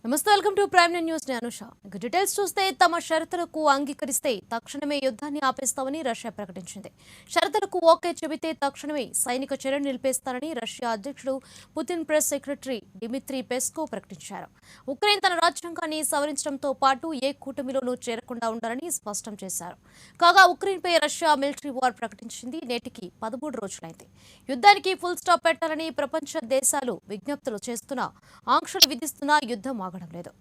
నమస్తే, welcome to prime news. నేను అనుష. ఇక డీటెయిల్స్ చూస్తే తమ షరతులకు అంగీకరిస్తే తక్షణమే యుద్ధాన్ని ఆపేస్తామని రష్యా ప్రకటించింది. షరతులకు ఓకే చెబితే తక్షణమే సైనిక చర్యలు నిలిపేస్తారని రష్యా అధ్యక్షుడు Putin press secretary Dmitry Peskov ప్రకటించారు. ఉక్రెయిన్ తన రాజ్యాంగాన్ని సవరించడంతో పాటు ఏ కూటమిలోనూ చేరకుండా ఉండాలని స్పష్టం చేశారు. కాగా ఉక్రెయిన్పై రష్యా మిలిటరీ వార్ ప్రకటించింది. నేటికి 13 రోజులైంది. యుద్ధానికి ఫుల్ స్టాప్ పెట్టాలని ప్రపంచ దేశాలు విజ్ఞప్తులు చేస్తున్నా, ఆంక్షలు విధిస్తున్నా యుద్ధం ఆగడం లేదు.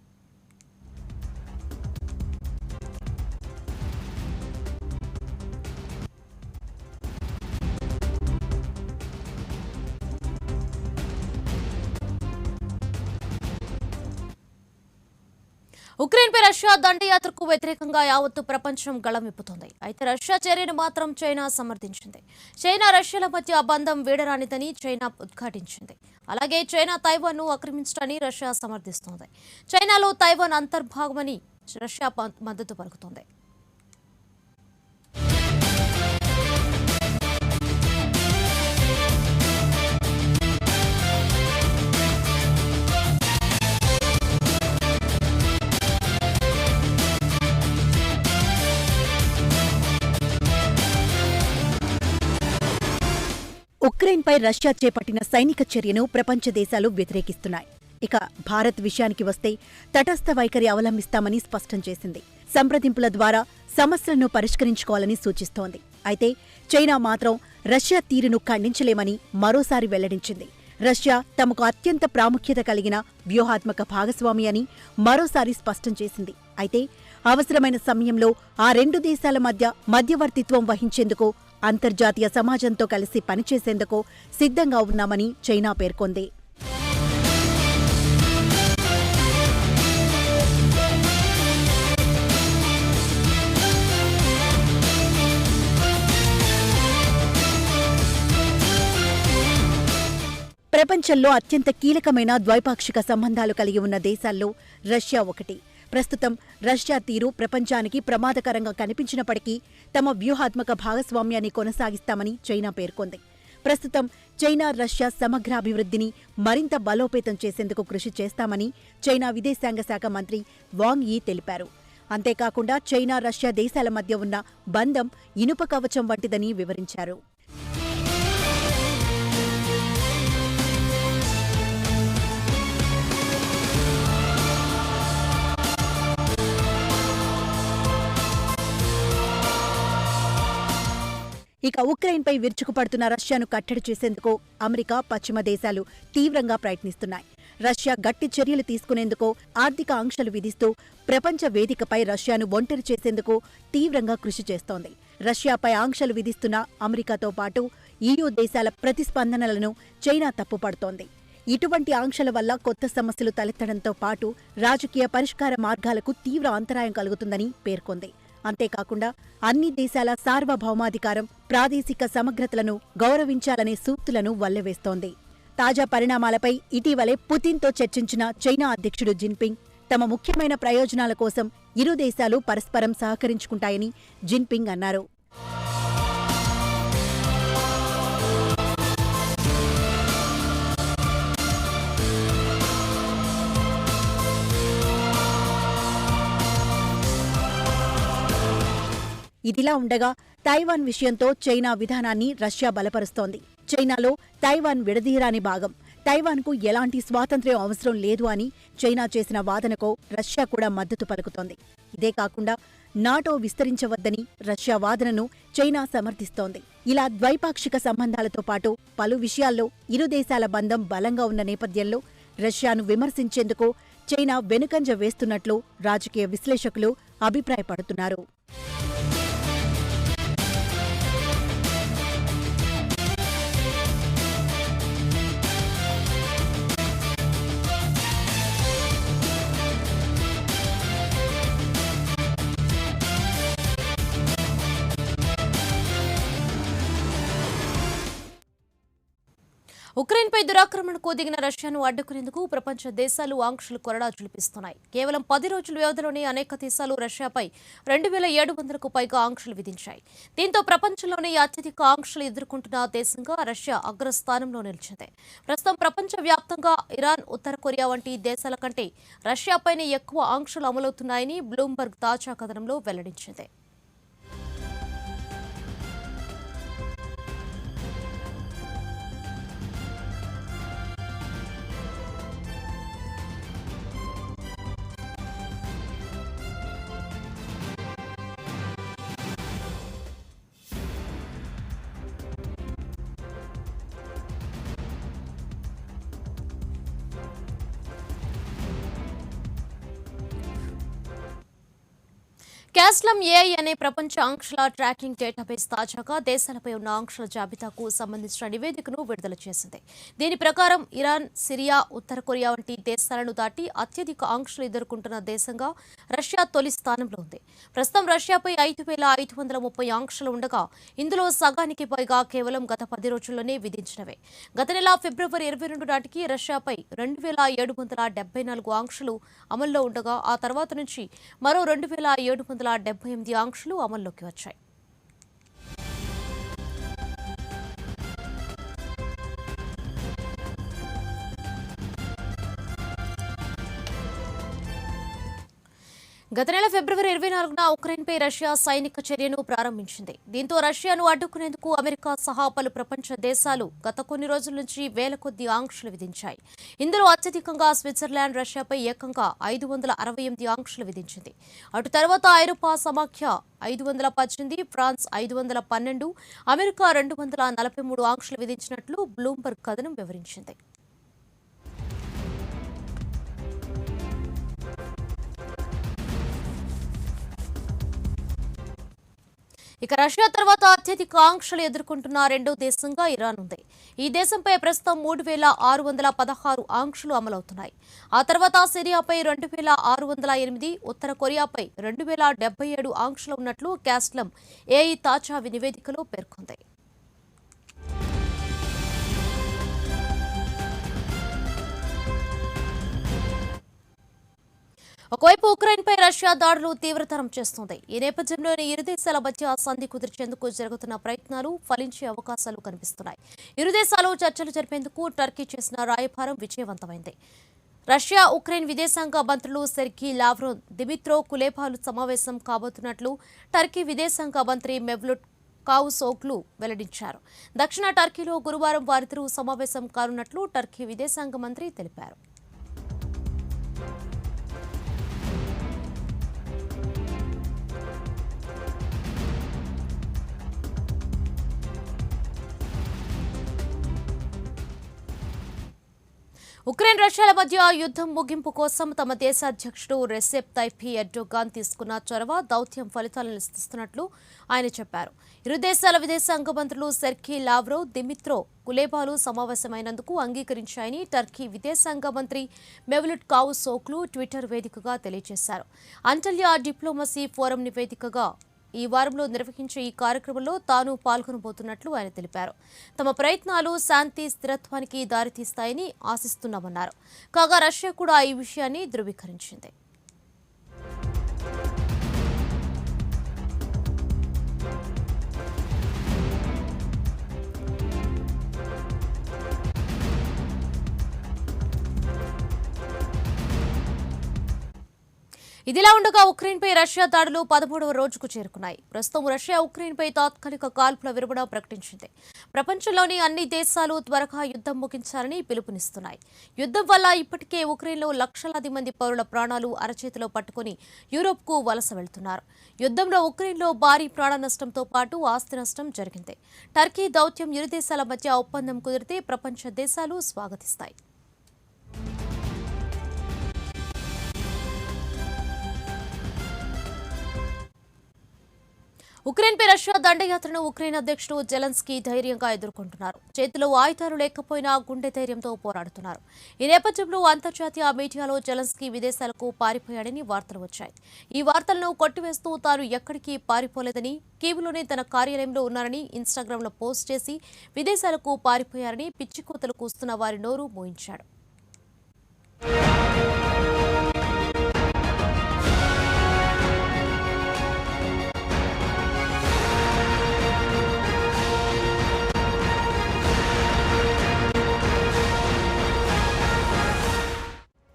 ఉక్రెయిన్పై రష్యా దండయాత్రకు వ్యతిరేకంగా యావత్తు ప్రపంచం గళం విప్పుతోంది. అయితే రష్యా చర్యను మాత్రం చైనా సమర్థించింది. చైనా రష్యాల మధ్య బంధం వీడరానిదని చైనా ఉద్ఘాటించింది. అలాగే చైనా తైవాన్ను ఆక్రమించడాన్ని రష్యా సమర్థిస్తోంది. చైనాలో తైవాన్ అంతర్భాగమని రష్యా మద్దతు పలుకుతోంది. ఉక్రెయిన్పై రష్యా చేపట్టిన సైనిక చర్యను ప్రపంచ దేశాలు వ్యతిరేకిస్తున్నాయి. ఇక భారత్ విషయానికి వస్తే తటస్థ వైఖరి అవలంబిస్తామని స్పష్టం చేసింది. సంప్రదింపుల ద్వారా సమస్యలను పరిష్కరించుకోవాలని సూచిస్తోంది. అయితే చైనా మాత్రం రష్యా తీరును ఖండించలేమని మరోసారి వెల్లడించింది. రష్యా తమకు అత్యంత ప్రాముఖ్యత కలిగిన వ్యూహాత్మక భాగస్వామి అని మరోసారి స్పష్టం చేసింది. అయితే అవసరమైన సమయంలో ఆ రెండు దేశాల మధ్య మధ్యవర్తిత్వం వహించేందుకు అంతర్జాతీయ సమాజంతో కలిసి పనిచేసేందుకు సిద్ధంగా ఉన్నామని చైనా పేర్కొంది. ప్రపంచంలో అత్యంత కీలకమైన ద్వైపాక్షిక సంబంధాలు కలిగి ఉన్న దేశాల్లో రష్యా ఒకటి. ప్రస్తుతం రష్యా తీరు ప్రపంచానికి ప్రమాదకరంగా కనిపించినప్పటికీ తమ వ్యూహాత్మక భాగస్వామ్యాన్ని కొనసాగిస్తామని చైనా పేర్కొంది. ప్రస్తుతం చైనా రష్యా సమగ్రాభివృద్ధిని మరింత బలోపేతం చేసేందుకు కృషి చేస్తామని చైనా విదేశాంగ శాఖ మంత్రి వాంగ్ యీ తెలిపారు. అంతేకాకుండా చైనా రష్యా దేశాల మధ్య ఉన్న బంధం ఇనుప కవచం వంటిదని వివరించారు. ఇక ఉక్రెయిన్పై విరుచుకుపడుతున్న రష్యాను కట్టడి చేసేందుకు అమెరికా, పశ్చిమ దేశాలు తీవ్రంగా ప్రయత్నిస్తున్నాయి. రష్యా గట్టి చర్యలు తీసుకునేందుకు ఆర్థిక ఆంక్షలు విధిస్తూ ప్రపంచ వేదికపై రష్యాను ఒంటరి చేసేందుకు తీవ్రంగా కృషి చేస్తోంది. రష్యాపై ఆంక్షలు విధిస్తున్న అమెరికాతో పాటు EU దేశాల ప్రతిస్పందనలను చైనా తప్పుపడుతోంది. ఇటువంటి ఆంక్షల వల్ల కొత్త సమస్యలు తలెత్తడంతో పాటు రాజకీయ పరిష్కార మార్గాలకు తీవ్ర అంతరాయం కలుగుతుందని పేర్కొంది. అంతేకాకుండా అన్ని దేశాల సార్వభౌమాధికారం, ప్రాదేశిక సమగ్రతలను గౌరవించాలనే సూక్తులను వల్లెవేస్తోంది. తాజా పరిణామాలపై ఇటీవలే పుతిన్తో చర్చించిన చైనా అధ్యక్షుడు జిన్పింగ్ తమ ముఖ్యమైన ప్రయోజనాల కోసం ఇరు దేశాలు పరస్పరం సహకరించుకుంటాయని జిన్పింగ్ అన్నారు. ఇదిలా ఉండగా తైవాన్ విషయంతో చైనా విధానాన్ని రష్యా బలపరుస్తోంది. చైనాలో తైవాన్ విడదీయరాని భాగం. తైవాన్కు ఎలాంటి స్వాతంత్ర్యం అవసరం లేదు అని చైనా చేసిన వాదనకు రష్యా కూడా మద్దతు పలుకుతోంది. ఇదే కాకుండా నాటో విస్తరించవద్దని రష్యా వాదనను చైనా సమర్థిస్తోంది. ఇలా ద్వైపాక్షిక సంబంధాలతో పాటు పలు విషయాల్లో ఇరు దేశాల బంధం బలంగా ఉన్న నేపథ్యంలో రష్యాను విమర్శించేందుకు చైనా వెనుకంజ వేస్తున్నట్లు రాజకీయ విశ్లేషకులు అభిప్రాయపడుతున్నారు. ఉక్రెయిన్పై దురాక్రమణకు దిగిన రష్యాను అడ్డుకునేందుకు ప్రపంచ దేశాలు ఆంక్షలు కొరడా జులిపిస్తున్నాయి. కేవలం 10 రోజుల వ్యవధిలోనే అనేక దేశాలు రష్యాపై 2700కు పైగా ఆంక్షలు విధించాయి. దీంతో ప్రపంచంలోనే అత్యధిక ఆంక్షలు ఎదుర్కొంటున్న దేశంగా రష్యా అగ్రస్థానంలో నిలిచింది. ప్రస్తుతం ప్రపంచ వ్యాప్తంగా ఇరాన్, ఉత్తర కొరియా వంటి దేశాల కంటే రష్యాపైనే ఎక్కువ ఆంక్షలు అమలవుతున్నాయని బ్లూంబర్గ్ తాజా కథనంలో వెల్లడించింది. క్యాస్లమ్ ఏఐ అనే ప్రపంచ ఆంక్షల ట్రాకింగ్ డేటాబేస్ తాజాగా దేశాలపై ఉన్న ఆంక్షల జాబితాకు సంబంధించిన నివేదికను విడుదల చేసింది. దీని ప్రకారం ఇరాన్, సిరియా, ఉత్తర కొరియా వంటి దేశాలను దాటి అత్యధిక ఆంక్షలు ఎదుర్కొంటున్న దేశంగా రష్యా తొలి స్థానంలో ఉంది. ప్రస్తుతం రష్యాపై 5530 ఆంక్షలు ఉండగా ఇందులో సగానికి పైగా కేవలం గత 10 రోజుల్లోనే విధించినవే. గత నెల ఫిబ్రవరి 22 నాటికి రష్యాపై 2774 ఆంక్షలు అమల్లో ఉండగా ఆ తర్వాత నుంచి మరో 2778 ఆంక్షలు అమల్లోకి వచ్చాయి. గత నెల ఫిబ్రవరి 24న ఉక్రెయిన్పై రష్యా సైనిక చర్యను ప్రారంభించింది. దీంతో రష్యాను అడ్డుకునేందుకు అమెరికా సహా పలు ప్రపంచ దేశాలు గత కొన్ని రోజుల నుంచి వేల కొద్ది ఆంక్షలు విధించాయి. ఇందులో అత్యధికంగా స్విట్జర్లాండ్ రష్యాపై ఏకంగా 568 ఆంక్షలు విధించింది. అటు తర్వాత ఐరోపా సమాఖ్య 518, ఫ్రాన్స్ 512, అమెరికా 243 ఆంక్షలు విధించినట్లు బ్లూంబర్గ్ కథనం వివరించింది. ఇక రష్యా తర్వాత అత్యధిక ఆంక్షలు ఎదుర్కొంటున్న రెండో దేశంగా ఇరాన్ ఉంది. ఈ దేశంపై ప్రస్తుతం 3616 ఆంక్షలు అమలవుతున్నాయి. ఆ తర్వాత సిరియాపై 2608, ఉత్తర కొరియాపై 2077 ఆంక్షలు ఉన్నట్లు క్యాస్లమ్ ఏఐ తాజా నివేదికలో పేర్కొంది. ఒకవైపు ఉక్రెయిన్పై రష్యా దాడులు తీవ్రతరం చేస్తోంది. ఈ నేపథ్యంలోనే ఇరు దేశాల మధ్య సంధి కుదిర్చేందుకు జరుగుతున్న ప్రయత్నాలు ఫలించే అవకాశాలు కనిపిస్తున్నాయి. ఇరు దేశాలు చర్చలు జరిపేందుకు టర్కీ చేసిన రాయబారం విజయవంతమైంది. రష్యా, ఉక్రెయిన్ విదేశాంగ మంత్రులు సెర్గీ లావ్రోవ్, దిమిత్రో కులేబాలు సమావేశం కాబోతున్నట్లు టర్కీ విదేశాంగ మంత్రి మెవ్లుట్ కావుసోగ్లు వెల్లడించారు. దక్షిణ టర్కీలో గురువారం వారిద్దరూ సమావేశం కానున్నట్లు టర్కీ విదేశాంగ మంత్రి తెలిపారు. ఉక్రెయిన్ రష్యాల మధ్య యుద్ధం ముగింపు కోసం తమ దేశ అధ్యక్షుడు రెసెప్ తయ్యిప్ ఎర్డోగాన్ తీసుకున్న చొరవ దౌత్యం ఫలితాలను ఇస్తున్నట్లు ఆయన చెప్పారు. ఇరు దేశాల విదేశాంగ మంత్రులు సెర్గీ లావ్రోవ్, దిమిత్రో కులేబాలు సమావేశమైనందుకు అంగీకరించాయని టర్కీ విదేశాంగ మంత్రి మెవ్లుట్ కావుసోగ్లు ట్విట్టర్ వేదికగా తెలియజేశారు. అంటల్యా డిప్లొమసీ ఫోరం నివేదికగా ఈ వారంలో నిర్వహించే ఈ కార్యక్రమంలో తాను పాల్గొనబోతున్నట్లు ఆయన తెలిపారు. తమ ప్రయత్నాలు శాంతి, స్థిరత్వానికి దారితీస్తాయని ఆశిస్తున్నామన్నారు. కాగా రష్యా కూడా ఈ విషయాన్ని ధృవీకరించింది. ఇదిలా ఉండగా ఉక్రెయిన్పై రష్యా దాడులు 13వ రోజుకు చేరుకున్నాయి. ప్రస్తుతం రష్యా ఉక్రెయిన్పై తాత్కాలిక కాల్పుల విరమణ ప్రకటించింది. ప్రపంచంలోని అన్ని దేశాలు త్వరగా యుద్ధం ముగించాలని పిలుపునిస్తున్నాయి. యుద్ధం వల్ల ఇప్పటికే ఉక్రెయిన్లో లక్షలాది మంది పౌరుల ప్రాణాలు అరచేతిలో పట్టుకుని యూరోప్కు వలస వెళ్తున్నారు. యుద్ధంలో ఉక్రెయిన్లో భారీ ప్రాణ నష్టంతో పాటు ఆస్తి నష్టం జరిగింది. టర్కీ దౌత్యం ఇరు దేశాల మధ్య ఒప్పందం కుదిరితే ప్రపంచ దేశాలు స్వాగతిస్తాయి. ఉక్రెయిన్పై రష్యా దండయాత్రను ఉక్రెయిన్ అధ్యక్షుడు జెలెన్స్కీ ధైర్యంగా ఎదుర్కొంటున్నారు. చేతిలో ఆయుధాలు లేకపోయినా గుండె ధైర్యంతో పోరాడుతున్నారు. ఈ నేపథ్యంలో అంతర్జాతీయ మీడియాలో జెలెన్స్కీ విదేశాలకు పారిపోయాడని వార్తలు వచ్చాయి. ఈ వార్తలను కొట్టివేస్తూ తాను ఎక్కడికి పారిపోలేదని, కీవ్లోనే తన కార్యాలయంలో ఉన్నారని ఇన్స్టాగ్రామ్లో పోస్ట్ చేసి విదేశాలకు పారిపోయారని పిచ్చికూతలు కూస్తున్న వారి నోరు మోయించాడు.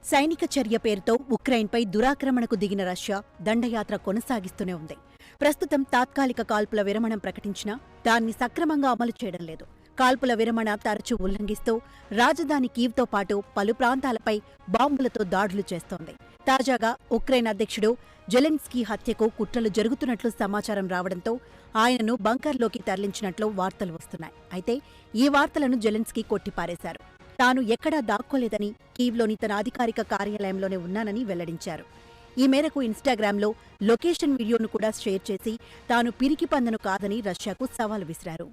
సైనిక చర్య పేరుతో ఉక్రెయిన్పై దురాక్రమణకు దిగిన రష్యా దండయాత్ర కొనసాగిస్తూనే ఉంది. ప్రస్తుతం తాత్కాలిక కాల్పుల విరమణ ప్రకటించినా దాన్ని సక్రమంగా అమలు చేయడం లేదు. కాల్పుల విరమణ తరచూ ఉల్లంఘిస్తూ రాజధాని కీవ్తో పాటు పలు ప్రాంతాలపై బాంబులతో దాడులు చేస్తోంది. తాజాగా ఉక్రెయిన్ అధ్యక్షుడు జెలెన్స్కీ హత్యకు కుట్రలు జరుగుతున్నట్లు సమాచారం రావడంతో ఆయనను బంకర్లోకి తరలించినట్లు వార్తలు వస్తున్నాయి. అయితే ఈ వార్తలను జెలెన్స్కీ కొట్టిపారేశారు. తాను ఎక్కడా దాక్కోలేదని, కీవ్లోని తన అధికారిక కార్యాలయంలోనే ఉన్నానని వెల్లడించారు. ఈ మేరకు ఇన్స్టాగ్రామ్లో లొకేషన్ వీడియోను కూడా షేర్ చేసి తాను పిరికిపందను కాదని రష్యాకు సవాల్ విసిరారు.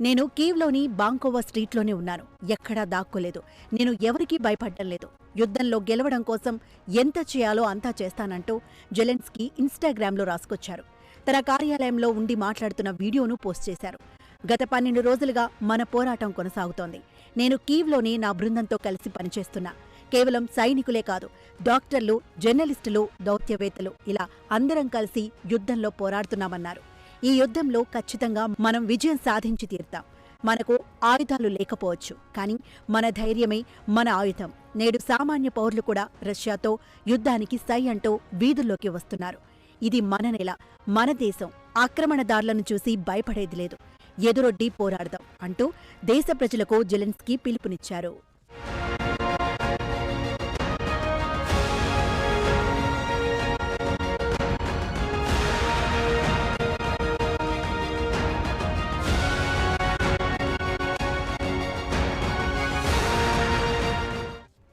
నేను కీవ్లోని బాంకోవా స్ట్రీట్లోనే ఉన్నాను. ఎక్కడా దాక్కోలేదు. నేను ఎవరికీ భయపడ్డం లేదు. యుద్ధంలో గెలవడం కోసం ఎంత చేయాలో అంతా చేస్తానంటూ జెలెన్స్కీ ఇన్స్టాగ్రామ్లో రాసుకొచ్చారు. తన కార్యాలయంలో ఉండి మాట్లాడుతున్న వీడియోను పోస్ట్ చేశారు. గత 12 రోజులుగా మన పోరాటం కొనసాగుతోంది. నేను కీవ్లోనే నా బృందంతో కలిసి పనిచేస్తున్నా. కేవలం సైనికులే కాదు, డాక్టర్లు, జర్నలిస్టులు, దౌత్యవేత్తలు ఇలా అందరం కలిసి యుద్ధంలో పోరాడుతున్నామన్నారు. ఈ యుద్ధంలో ఖచ్చితంగా మనం విజయం సాధించి తీరుతాం. మనకు ఆయుధాలు లేకపోవచ్చు, కానీ మన ధైర్యమే మన ఆయుధం. నేడు సామాన్య పౌరులు కూడా రష్యాతో యుద్ధానికి సై అంటూ వీధుల్లోకి వస్తున్నారు. ఇది మన నెల, మన దేశం. ఆక్రమణదారులను చూసి భయపడేది లేదు. ఎదురొడ్డి పోరాడదాం అంటూ దేశ ప్రజలకు జెలెన్స్కీ పిలుపునిచ్చారు.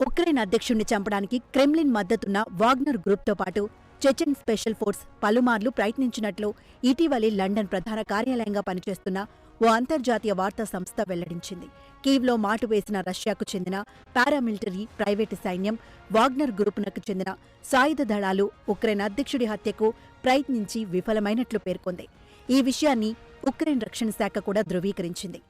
ఉక్రెయిన్ అధ్యక్షుణ్ణి చంపడానికి క్రెమ్లిన్ మద్దతున్న వాగ్నర్ గ్రూప్తో పాటు చెచెన్ స్పెషల్ ఫోర్స్ పలుమార్లు ప్రయత్నించినట్లు ఇటీవలే లండన్ ప్రధాన కార్యాలయంగా పనిచేస్తున్న ఓ అంతర్జాతీయ వార్తా సంస్థ వెల్లడించింది. కీవ్లో మాటు వేసిన రష్యాకు చెందిన పారామిలిటరీ ప్రైవేటు సైన్యం, వాగ్నర్ గ్రూపునకు చెందిన సాయుధ దళాలు ఉక్రెయిన్ అధ్యక్షుడి హత్యకు ప్రయత్నించి విఫలమైనట్లు పేర్కొంది. ఈ విషయాన్ని ఉక్రెయిన్ రక్షణ శాఖ కూడా ధృవీకరించింది.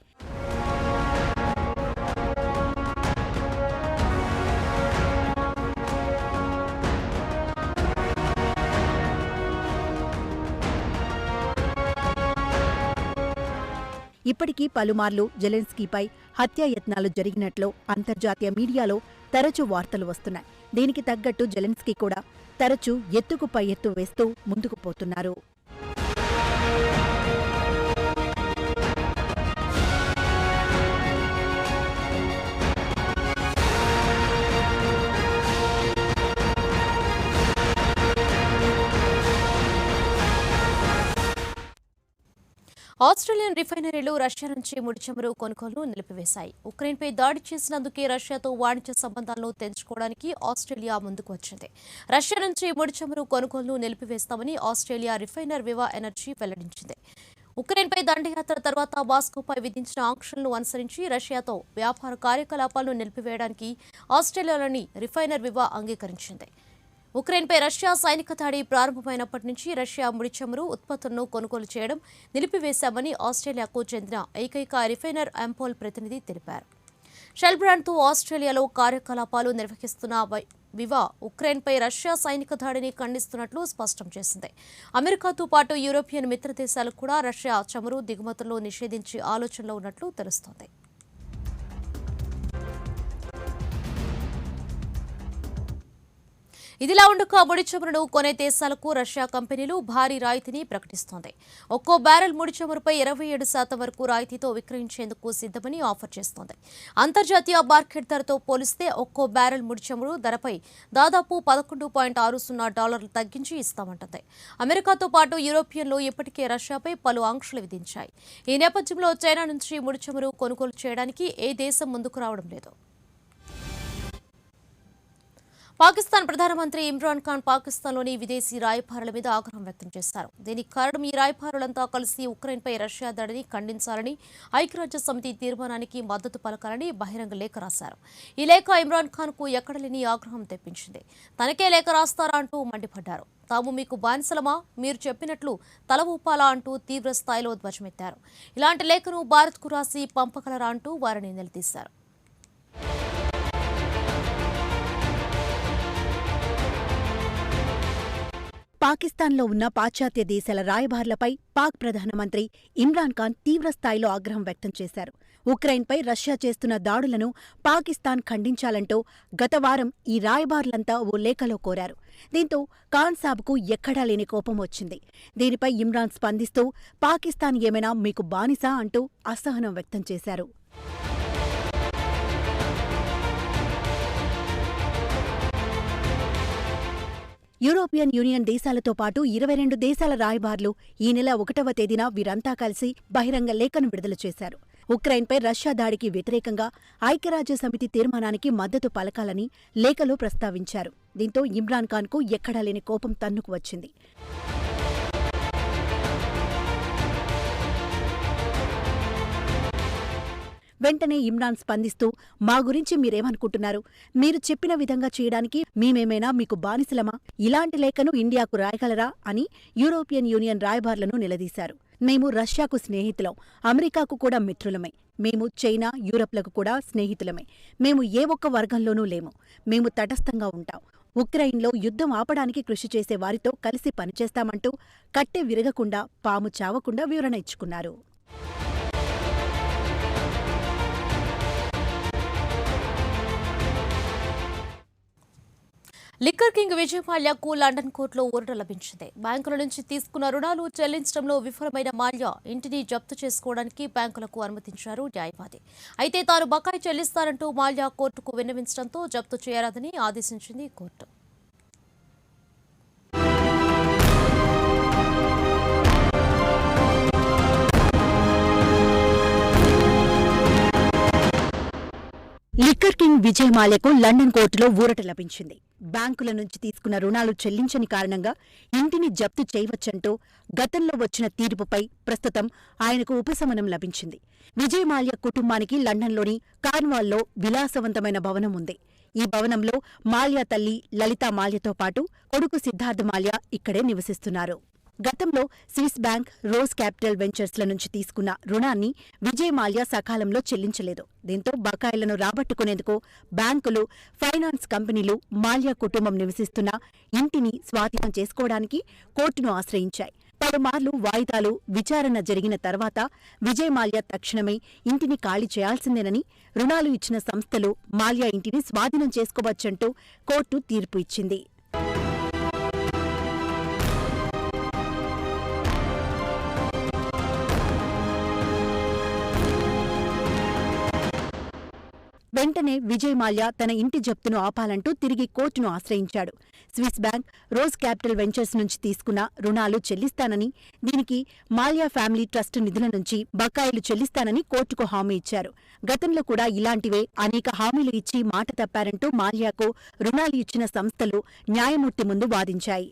ఇప్పటికీ పలుమార్లు జెలెన్స్కీపై హత్యాయత్నాలు జరిగినట్లు అంతర్జాతీయ మీడియాలో తరచూ వార్తలు వస్తున్నాయి. దీనికి తగ్గట్టు జెలెన్స్కీ కూడా తరచూ ఎత్తుకు పై ఎత్తు వేస్తూ ముందుకు పోతున్నారు. ఆస్ట్రేలియన్ రిఫైనరీలు రష్యా నుంచి ముడి చమురు కొనుగోలును నిలిపివేశాయి. ఉక్రెయిన్పై దాడి చేసినందుకే రష్యాతో వాణిజ్య సంబంధాలను తెంచుకోవడానికి ఆస్ట్రేలియా ముందుకు వచ్చింది. రష్యా నుంచి ముడి చమురు కొనుగోలును నిలిపివేస్తామని ఆస్ట్రేలియా రిఫైనర్ వివా ఎనర్జీ వెల్లడించింది. ఉక్రెయిన్పై దండయాత్ర తర్వాత మాస్కోపై విధించిన ఆంక్షలను అనుసరించి రష్యాతో వ్యాపార కార్యకలాపాలను నిలిపివేయడానికి ఆస్ట్రేలియాలోని రిఫైనర్ వివా అంగీకరించింది. ఉక్రెయిన్పై రష్యా సైనిక దాడి ప్రారంభమైనప్పటి నుంచి రష్యా ముడి చమురు ఉత్పత్తులను కొనుగోలు చేయడం నిలిపివేశామని ఆస్ట్రేలియాకు చెందిన ఏకైక రిఫైనర్ అంపోల్ ప్రతినిధి తెలిపారు. షెల్ బ్రాండ్తో ఆస్ట్రేలియాలో కార్యకలాపాలు నిర్వహిస్తున్న వివా ఉక్రెయిన్పై రష్యా సైనిక దాడిని ఖండిస్తున్నట్లు స్పష్టం చేసింది. అమెరికాతో పాటు యూరోపియన్ మిత్ర దేశాలు కూడా రష్యా చమురు దిగుమతులను నిషేధించే ఆలోచనలో ఉన్నట్లు తెలుస్తోంది. ఇదిలా ఉండగా ముడి చమురును కొనే దేశాలకు రష్యా కంపెనీలు భారీ రాయితీని ప్రకటిస్తోంది. ఒక్కో బ్యారెల్ ముడి చమురుపై 27% వరకు రాయితీతో విక్రయించేందుకు సిద్ధమని ఆఫర్ చేస్తోంది. అంతర్జాతీయ మార్కెట్ ధరతో పోలిస్తే ఒక్కో బ్యారెల్ ముడి చమురు ధరపై దాదాపు $11.60 తగ్గించి ఇస్తామంటుంది. అమెరికాతో పాటు యూరోపియన్లు ఇప్పటికే రష్యాపై పలు ఆంక్షలు విధించాయి. ఈ నేపథ్యంలో చైనా నుంచి ముడి చమురు కొనుగోలు చేయడానికి ఏ దేశం ముందుకు రావడం లేదు. పాకిస్తాన్ ప్రధానమంత్రి ఇమ్రాన్ ఖాన్ పాకిస్తాన్లోని విదేశీ రాయబారుల మీద ఆగ్రహం వ్యక్తం చేశారు. దీనికి కారణం ఈ రాయబారులంతా కలిసి ఉక్రెయిన్పై రష్యా దాడిని ఖండించాలని, ఐక్యరాజ్య సమితి తీర్మానానికి మద్దతు పలకాలని బహిరంగ లేఖ రాశారు. ఈ లేఖ ఇమ్రాన్ ఖాన్కు ఎక్కడలేని ఆగ్రహం తెప్పించింది. తనకే లేఖ రాస్తారా అంటూ మండిపడ్డారు. తాము మీకు బానిసలమా, మీరు చెప్పినట్లు తల ఊపాలా అంటూ తీవ్ర స్థాయిలో ధ్వజమెత్తారు. ఇలాంటి లేఖను భారత్కు రాసి పంపగలరా అంటూ వారిని నిలదీశారు. పాకిస్తాన్లో ఉన్న పాశ్చాత్య దేశాల రాయబారులపై పాక్ ప్రధానమంత్రి ఇమ్రాన్ ఖాన్ తీవ్రస్థాయిలో ఆగ్రహం వ్యక్తం చేశారు. ఉక్రెయిన్పై రష్యా చేస్తున్న దాడులను పాకిస్తాన్ ఖండించాలంటూ గత వారం ఈ రాయబారులంతా ఓ లేఖలో కోరారు. దీంతో ఖాన్ సాబ్కు ఎక్కడా లేని కోపం వచ్చింది. దీనిపై ఇమ్రాన్ స్పందిస్తూ పాకిస్తాన్ ఏమైనా మీకు బానిసా అంటూ అసహనం వ్యక్తం చేశారు. యూరోపియన్ యూనియన్ దేశాలతో పాటు 22 దేశాల రాయబారులు ఈ నెల 1వ తేదీన వీరంతా కలిసి బహిరంగ లేఖను విడుదల చేశారు. ఉక్రెయిన్పై రష్యా దాడికి వ్యతిరేకంగా ఐక్యరాజ్య సమితి తీర్మానానికి మద్దతు పలకాలని లేఖలో ప్రస్తావించారు. దీంతో ఇమ్రాన్ ఖాన్కు ఎక్కడా లేని కోపం తన్నుకు వచ్చింది. వెంటనే ఇమ్రాన్ స్పందిస్తూ మా గురించి మీరేమనుకుంటున్నారు? మీరు చెప్పిన విధంగా చేయడానికి మేమేమైనా మీకు బానిసలమా? ఇలాంటి లేఖను ఇండియాకు రాయగలరా అని యూరోపియన్ యూనియన్ రాయబారులను నిలదీశారు. మేము రష్యాకు స్నేహితులం, అమెరికాకు కూడా మిత్రులమే. మేము చైనా, యూరప్లకు కూడా స్నేహితులమే. మేము ఏ ఒక్క వర్గంలోనూ లేము. మేము తటస్థంగా ఉంటాం. ఉక్రెయిన్లో యుద్ధం ఆపడానికి కృషి చేసే వారితో కలిసి పనిచేస్తామంటూ కట్టె విరగకుండా, పాము చావకుండా వివరణ ఇచ్చుకున్నారు. లిక్కర్ కింగ్ విజయ్ మాల్యాకు లండన్ కోర్టులో ఊరట లభించింది. బ్యాంకుల నుంచి తీసుకున్న రుణాలు చెల్లించడంలో విఫలమైన మాల్యా ఇంటిని జప్తు చేసుకోవడానికి బ్యాంకులకు అనుమతించారు న్యాయవాది. అయితే తాను బకాయి చెల్లిస్తానంటూ మాల్యా కోర్టుకు విన్నవించడంతో జప్తు చేయరాదని ఆదేశించింది కోర్టు. లిక్కర్ కింగ్ విజయ్ మాల్యాకు లండన్ కోర్టులో ఊరట లభించింది. బ్యాంకుల నుంచి తీసుకున్న రుణాలు చెల్లించని కారణంగా ఇంటిని జప్తు చేయవచ్చంటూ గతంలో వచ్చిన తీర్పుపై ప్రస్తుతం ఆయనకు ఉపశమనం లభించింది. విజయ్ మాల్యా కుటుంబానికి లండన్లోని కార్న్వాల్లో విలాసవంతమైన భవనం ఉంది. ఈ భవనంలో మాల్యా తల్లి లలితా మాల్యాతో పాటు కొడుకు సిద్ధార్థ్ మాల్యా ఇక్కడే నివసిస్తున్నారు. గతంలో స్విస్ బ్యాంక్, రోజ్ క్యాపిటల్ వెంచర్స్ల నుంచి తీసుకున్న రుణాన్ని విజయ్ మాల్యా సకాలంలో చెల్లించలేదు. దీంతో బకాయిలను రాబట్టుకునేందుకు బ్యాంకులు, ఫైనాన్స్ కంపెనీలు మాల్యా కుటుంబం నివసిస్తున్న ఇంటిని స్వాధీనం చేసుకోవడానికి కోర్టును ఆశ్రయించాయి. పలుమార్లు వాయిదాలు, విచారణ జరిగిన తర్వాత విజయ్ మాల్యా తక్షణమే ఇంటిని ఖాళీ చేయాల్సిందేనని, రుణాలు ఇచ్చిన సంస్థలు మాల్యా ఇంటిని స్వాధీనం చేసుకోవచ్చంటూ కోర్టు తీర్పు ఇచ్చింది. వెంటనే విజయ్ మాల్యా తన ఇంటి జప్తును ఆపాలంటూ తిరిగి కోర్టును ఆశ్రయించాడు. Swiss bank, Rose Capital Ventures నుంచి తీసుకున్న రుణాలు చెల్లిస్తానని, దీనికి మాల్యా ఫ్యామిలీ ట్రస్ట్ నిధుల నుంచి బకాయిలు చెల్లిస్తానని కోర్టుకు హామీ ఇచ్చారు. గతంలో కూడా ఇలాంటివే అనేక హామీలు ఇచ్చి మాట తప్పారంటూ మాల్యాకు రుణాలు ఇచ్చిన సంస్థలు న్యాయమూర్తి ముందు వాదించాయి.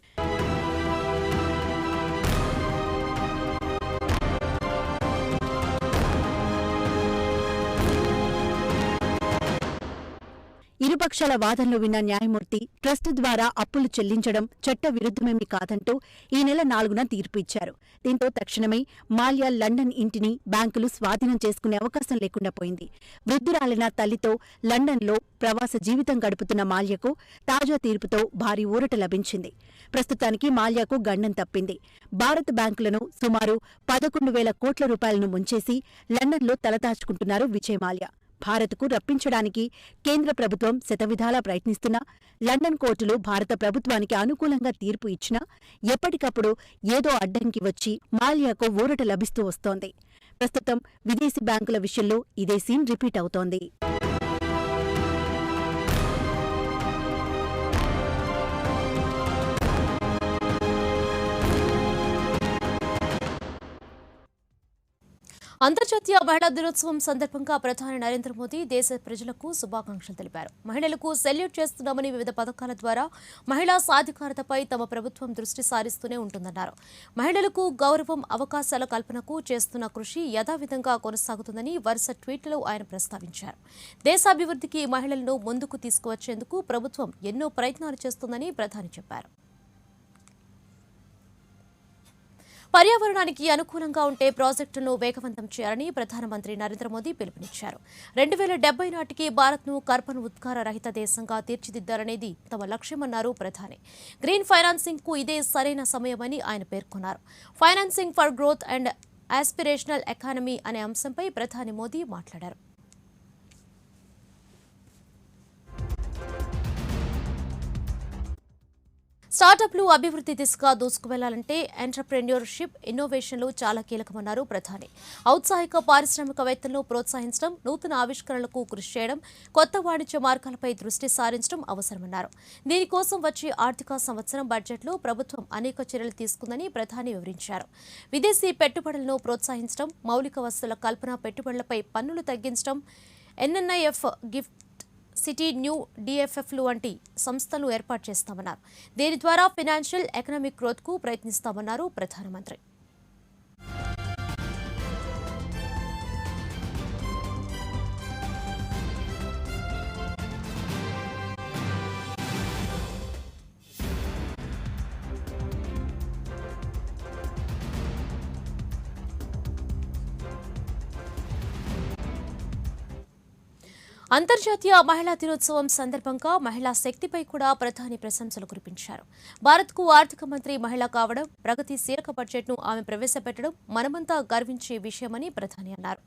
ఇరుపక్షాల వాదనలు విన్న న్యాయమూర్తి ట్రస్ట్ ద్వారా అప్పులు చెల్లించడం చట్ట విరుద్ధమేమీ కాదంటూ ఈ నెల 4న తీర్పు ఇచ్చారు. దీంతో తక్షణమే మాల్యా లండన్ ఇంటిని బ్యాంకులు స్వాధీనం చేసుకునే అవకాశం లేకుండా పోయింది. వృద్ధురాలిన తల్లితో లండన్లో ప్రవాస జీవితం గడుపుతున్న మాల్యాకు తాజా తీర్పుతో భారీ ఊరట లభించింది. ప్రస్తుతానికి మాల్యాకు గండం తప్పింది. భారత బ్యాంకులను సుమారు 11,000 కోట్ల రూపాయలను ముంచేసి లండన్లో తలదాచుకుంటున్నారు విజయ్ మాల్యా. భారత్కు రప్పించడానికి కేంద్ర ప్రభుత్వం శతవిధాలా ప్రయత్నిస్తున్నా, లండన్ కోర్టులు భారత ప్రభుత్వానికి అనుకూలంగా తీర్పు ఇచ్చినా ఎప్పటికప్పుడు ఏదో అడ్డంకి వచ్చి మాల్యాకు ఊరట లభిస్తూ వస్తోంది. ప్రస్తుతం విదేశీ బ్యాంకుల విషయంలో ఇదే సీన్ రిపీట్ అవుతోంది. అంతర్జాతీయ మహిళా దినోత్సవం సందర్భంగా ప్రధాని నరేంద్ర మోదీ దేశ ప్రజలకు శుభాకాంక్షలు తెలిపారు. మహిళలకు సెల్యూట్ చేస్తున్నామని, వివిధ పథకాల ద్వారా మహిళా సాధికారతపై తమ ప్రభుత్వం దృష్టి సారిస్తూనే ఉంటుందన్నారు. మహిళలకు గౌరవం, అవకాశాల కల్పనకు చేస్తున్న కృషి యథావిధంగా కొనసాగుతుందని వరుస ట్వీట్లలో ఆయన ప్రస్తావించారు. దేశాభివృద్ధికి మహిళలను ముందుకు తీసుకువచ్చేందుకు ప్రభుత్వం ఎన్నో ప్రయత్నాలు చేస్తుందని ప్రధాని చెప్పారు. పర్యావరణానికి అనుకూలంగా ఉంటే ప్రాజెక్టులను వేగవంతం చేయాలని ప్రధానమంత్రి నరేంద్ర మోదీ పిలుపునిచ్చారు. 2070 నాటికి భారత్ను కార్బన్ ఉద్గార రహిత దేశంగా తీర్చిదిద్దాలనేది తమ లక్ష్యమన్నారు ప్రధాని. గ్రీన్ ఫైనాన్సింగ్ కు ఇదే సరైన సమయమని ఆయన పేర్కొన్నారు. Financing for growth and aspirational economy అనే అంశంపై ప్రధాని మోదీ మాట్లాడారు. స్టార్టప్లు అభివృద్ధి దిశగా దూసుకువెళ్లాలంటే ఎంటర్ప్రెన్యూర్షిప్, ఇన్నోవేషన్లు చాలా కీలకమన్నారు ప్రధాని. ఔత్సాహిక పారిశ్రామికవేత్తలను ప్రోత్సహించడం, నూతన ఆవిష్కరణలకు కృషి చేయడం, కొత్త వాణిజ్య మార్గాలపై దృష్టి సారించడం అవసరమన్నారు. దీనికోసం వచ్చే ఆర్థిక సంవత్సరం బడ్జెట్లో ప్రభుత్వం అనేక చర్యలు తీసుకుందని ప్రధాని వివరించారు. విదేశీ పెట్టుబడులను ప్రోత్సహించడం, మౌలిక వసతుల కల్పన, పెట్టుబడులపై పన్నులు తగ్గించడం, ఎన్ఎన్ఐఎఫ్, గిఫ్ట్ సిటీ, న్యూ డిఎఫ్ఎఫ్లు వంటి సంస్థలు ఏర్పాటు చేస్తామన్నారు. దీని ద్వారా ఫైనాన్షియల్, ఎకనామిక్ గ్రోత్కు ప్రయత్నిస్తామన్నారు ప్రధానమంత్రి. అంతర్జాతీయ మహిళా దినోత్సవం సందర్భంగా మహిళా శక్తిపై కూడా ప్రధాని ప్రశంసలు కురిపించారు. భారత్కు ఆర్థిక మంత్రి మహిళ కావడం, ప్రగతిశీలక బడ్జెట్ను ఆమె ప్రవేశపెట్టడం మనమంతా గర్వించే విషయమని ప్రధాని అన్నారు.